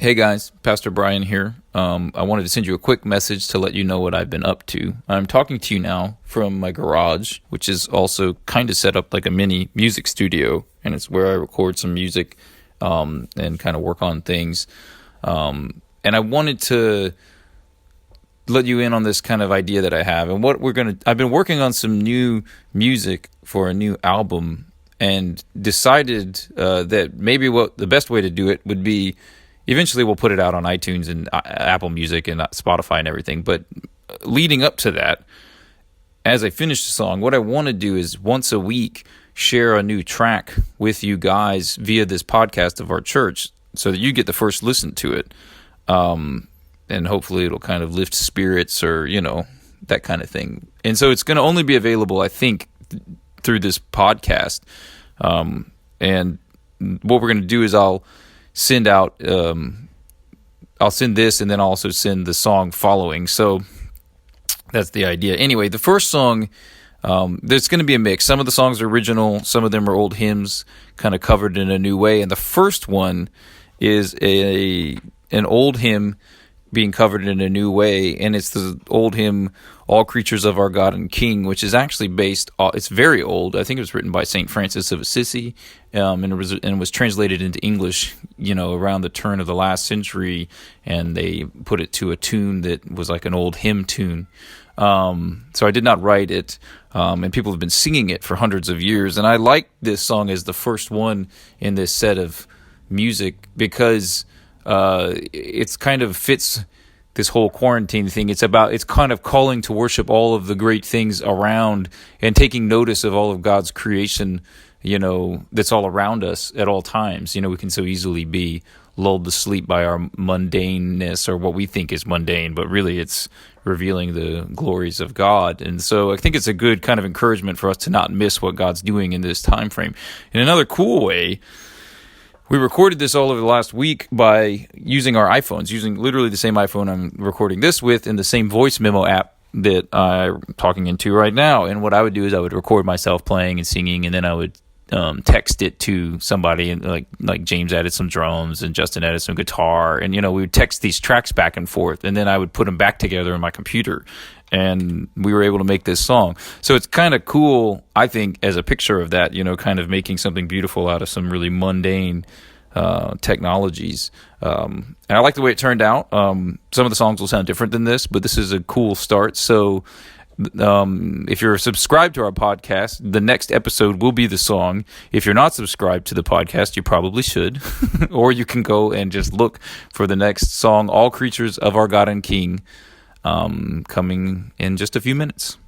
Hey guys, Pastor Brian here. I wanted to send you a quick message to let you know what I've been up to. I'm talking to you now from my garage, which is also kind of set up like a mini music studio, and it's where I record some music and kind of work on things. And I wanted to let you in on this kind of idea that I have, and I've been working on some new music for a new album, and decided that maybe the best way to do it would be. Eventually, we'll put it out on iTunes and Apple Music and Spotify and everything. But leading up to that, as I finish the song, what I want to do is once a week share a new track with you guys via this podcast of our church so that you get the first listen to it. And hopefully it'll kind of lift spirits or, that kind of thing. And so it's going to only be available, I think, through this podcast. And what we're going to do is I'll send this, and then I'll also send the song following. So that's the idea. Anyway, the first song, there's going to be a mix. Some of the songs are original, some of them are old hymns kind of covered in a new way. And the first one is an old hymn being covered in a new way, and it's the old hymn "All Creatures of Our God and King," which is actually it's very old. I think it was written by Saint Francis of Assisi, and it was translated into English, around the turn of the last century, and they put it to a tune that was like an old hymn tune. So I did not write it, and people have been singing it for hundreds of years, and I like this song as the first one in this set of music because it's kind of fits this whole quarantine thing. It's kind of calling to worship all of the great things around and taking notice of all of God's creation, that's all around us at all times. We can so easily be lulled to sleep by our mundaneness or what we think is mundane, but really it's revealing the glories of God. And so I think it's a good kind of encouragement for us to not miss what God's doing in this time frame. In another cool way, we recorded this all over the last week by using our iPhones, using literally the same iPhone I'm recording this with and the same voice memo app that I'm talking into right now. And what I would do is I would record myself playing and singing, and then I would text it to somebody, and like James added some drums and Justin added some guitar, and we would text these tracks back and forth, and then I would put them back together in my computer, and we were able to make this song. So it's kind of cool, I think, as a picture of that, kind of making something beautiful out of some really mundane technologies. And I like the way it turned out. Some of the songs will sound different than this, but this is a cool start. So if you're subscribed to our podcast, the next episode will be the song. If you're not subscribed to the podcast, you probably should. Or you can go and just look for the next song, "All Creatures of Our God and King," coming in just a few minutes.